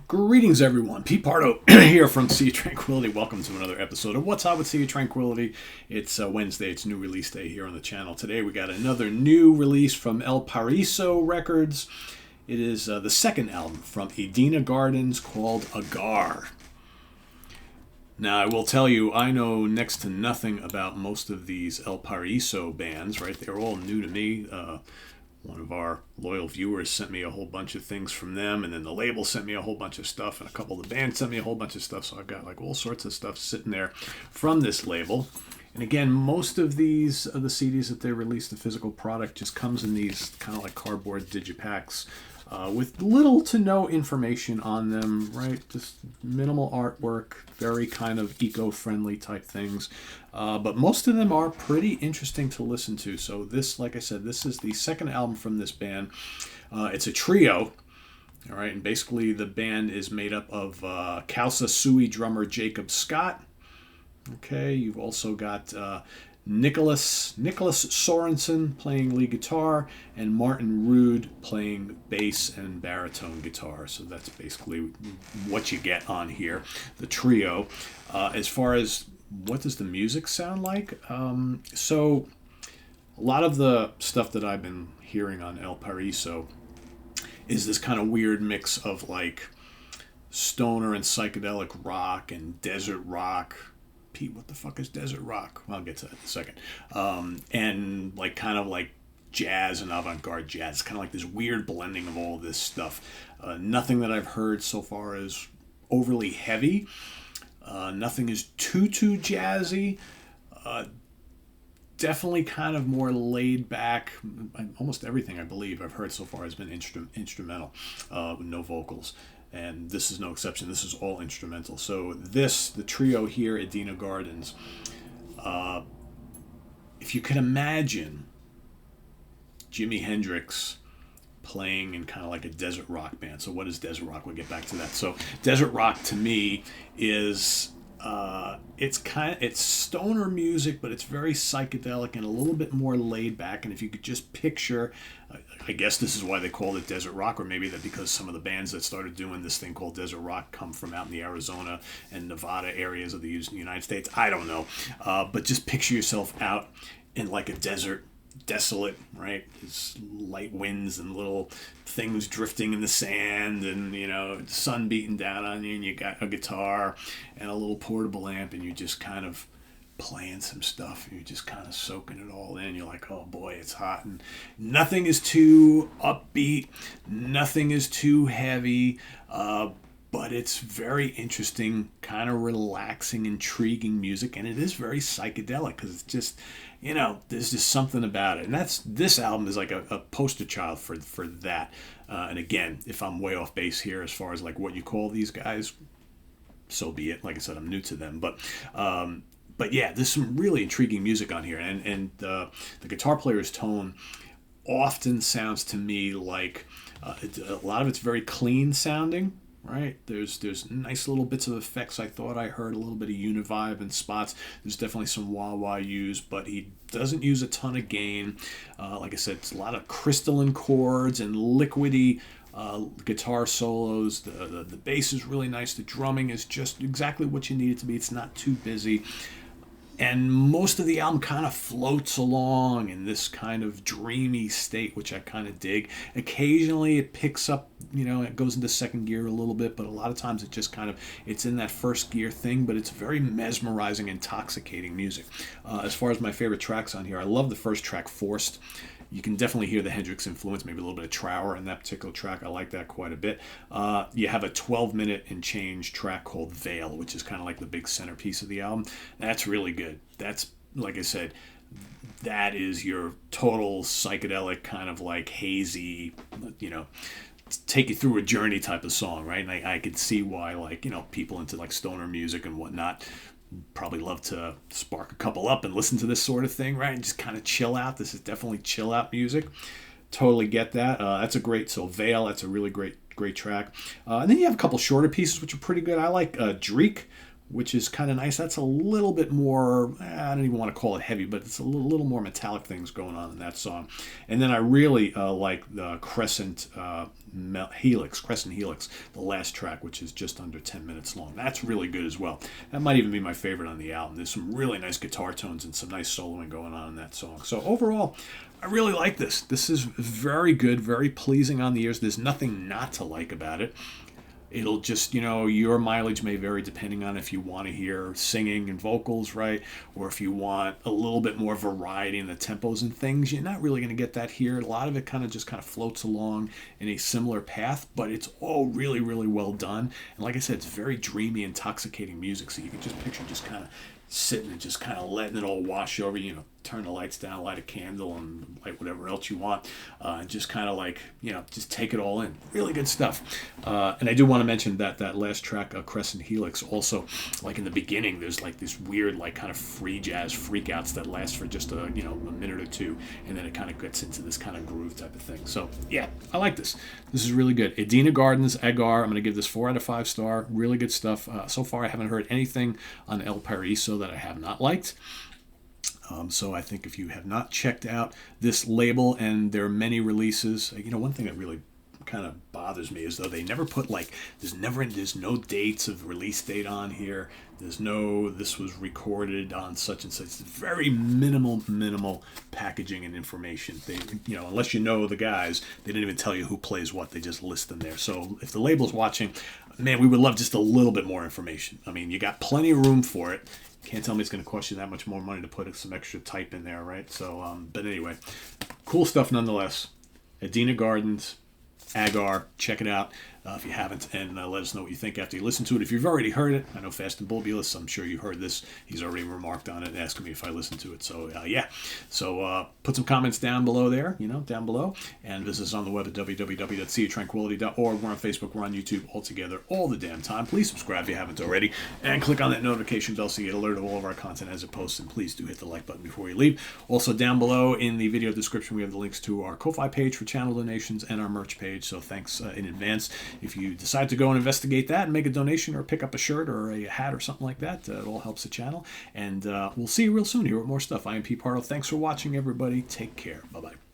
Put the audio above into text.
Greetings, everyone. Pete Pardo here from Sea of Tranquility. Welcome to another episode of What's Up with Sea of Tranquility. It's Wednesday. It's new release day here on the channel. Today we got another new release from Paraiso Records. It is the second album from Edena Gardens called Agar. Now, I will tell you, I know next to nothing about most of these Paraiso bands, right? They're all new to me. One of our loyal viewers sent me a whole bunch of things from them, and then the label sent me a whole bunch of stuff, and a couple of the bands sent me a whole bunch of stuff, so I've got like all sorts of stuff sitting there from this label. And again, most of these, the CDs that they release, the physical product, just comes in these kind of like cardboard digipacks with little to no information on them, right? Just minimal artwork, very kind of eco-friendly type things. But most of them are pretty interesting to listen to. So this, like I said, this is the second album from this band. It's a trio, all right? And basically the band is made up of Causa Sui drummer Jacob Scott. Okay, you've also got Nicholas Sorensen playing lead guitar, and Martin Rude playing bass and baritone guitar. So that's basically what you get on here, the trio. As far as what does the music sound like? So a lot of the stuff that I've been hearing on Paraiso is this kind of weird mix of like stoner and psychedelic rock and desert rock. Pete, what the fuck is desert rock? Well, I'll get to that in a second. And like kind of like jazz and avant-garde jazz. It's kind of like this weird blending of all this stuff. Nothing that I've heard so far is overly heavy. Nothing is too jazzy. Definitely kind of more laid back. Almost everything I believe I've heard so far has been instrumental, with no vocals. And this is no exception. This is all instrumental. So the trio here, Edena Gardens, if you can imagine Jimi Hendrix playing in kind of like a desert rock band. So what is desert rock? We'll get back to that. So desert rock to me is it's stoner music, but it's very psychedelic and a little bit more laid back. And if you could just picture, I guess this is why they called it desert rock, or maybe that because some of the bands that started doing this thing called desert rock come from out in the Arizona and Nevada areas of the United States. I don't know, but just picture yourself out in like a desert, desolate, right? It's light winds and little things drifting in the sand, and sun beating down on you, and you got a guitar and a little portable amp, and you're just kind of playing some stuff, and you're just kind of soaking it all in. You're like, oh boy, it's hot, and nothing is too upbeat, nothing is too heavy, but it's very interesting, kind of relaxing, intriguing music, and it is very psychedelic because it's just, there's just something about it. And this album is like a poster child for that. And again, if I'm way off base here as far as like what you call these guys, so be it. Like I said, I'm new to them, but yeah, there's some really intriguing music on here, and the guitar player's tone often sounds to me like a lot of it's very clean sounding. Right, there's nice little bits of effects. I thought I heard a little bit of univibe in spots. There's definitely some wah-wah used, but he doesn't use a ton of gain. Like I said, it's a lot of crystalline chords and liquidy guitar solos. The bass is really nice. The drumming is just exactly what you need it to be. It's not too busy. And most of the album kind of floats along in this kind of dreamy state, which I kind of dig. Occasionally it picks up, it goes into second gear a little bit, but a lot of times it just kind of, it's in that first gear thing, but it's very mesmerizing, intoxicating music. As far as my favorite tracks on here, I love the first track, Forced. You can definitely hear the Hendrix influence, maybe a little bit of Trower in that particular track. I like that quite a bit. You have a 12-minute and change track called Veil, which is kind of like the big centerpiece of the album. That's really good. That's, like I said, that is your total psychedelic kind of like hazy, take you through a journey type of song, right? And I could see why, like, people into like stoner music and whatnot probably love to spark a couple up and listen to this sort of thing, right? And just kind of chill out. This is definitely chill out music. Totally get that. That's a great, so Veil, that's a really great track. And then you have a couple shorter pieces, which are pretty good. I like Dreek, which is kind of nice. That's a little bit more, I don't even want to call it heavy, but it's a little more metallic things going on in that song. And then I really like the Crescent Helix, the last track, which is just under 10 minutes long. That's really good as well. That might even be my favorite on the album. There's some really nice guitar tones and some nice soloing going on in that song. So overall, I really like this. This is very good, very pleasing on the ears. There's nothing not to like about it. It'll just, your mileage may vary depending on if you want to hear singing and vocals, right? Or if you want a little bit more variety in the tempos and things. You're not really going to get that here. A lot of it kind of floats along in a similar path, but it's all really, really well done. And like I said, it's very dreamy, intoxicating music. So you can just picture just kind of sitting and just kind of letting it all wash over you. Turn the lights down, light a candle, and light whatever else you want, and just kind of just take it all in. Really good stuff. And I do want to mention that last track, Crescent Helix, also, like in the beginning, there's like this weird, like kind of free jazz freakouts that last for just a minute or two, and then it kind of gets into this kind of groove type of thing. So yeah, I like this. This is really good. Edena Gardens Agar. I'm going to give this 4 out of 5 star. Really good stuff. So far, I haven't heard anything on El Paraiso that I have not liked. So I think if you have not checked out this label, and there are many releases, one thing that really kind of bothers me is though they never put there's no dates of release date on here. There's no this was recorded on such and such. It's very minimal packaging and information. They unless you know the guys, they didn't even tell you who plays what. They just list them there. So if the label's watching, man, we would love just a little bit more information. I mean, you got plenty of room for it. Can't tell me it's going to cost you that much more money to put some extra type in there, right? So, but anyway, cool stuff nonetheless. Edena Gardens Agar, check it out if you haven't, and let us know what you think after you listen to it. If you've already heard it, I know Fast and Bulbulous, I'm sure you heard this. He's already remarked on it and asking me if I listened to it. So yeah, so put some comments down below there, down below, and visit us on the web at www.seaoftranquility.org. We're on Facebook, we're on YouTube, all together, all the damn time. Please subscribe if you haven't already, and click on that notification bell so you get alerted of all of our content as it posts, and please do hit the like button before you leave. Also, down below in the video description, we have the links to our Ko-Fi page for channel donations and our merch page, so thanks in advance. If you decide to go and investigate that and make a donation or pick up a shirt or a hat or something like that, it all helps the channel. And we'll see you real soon here with more stuff. I am Pete Pardo. Thanks for watching, everybody. Take care. Bye-bye.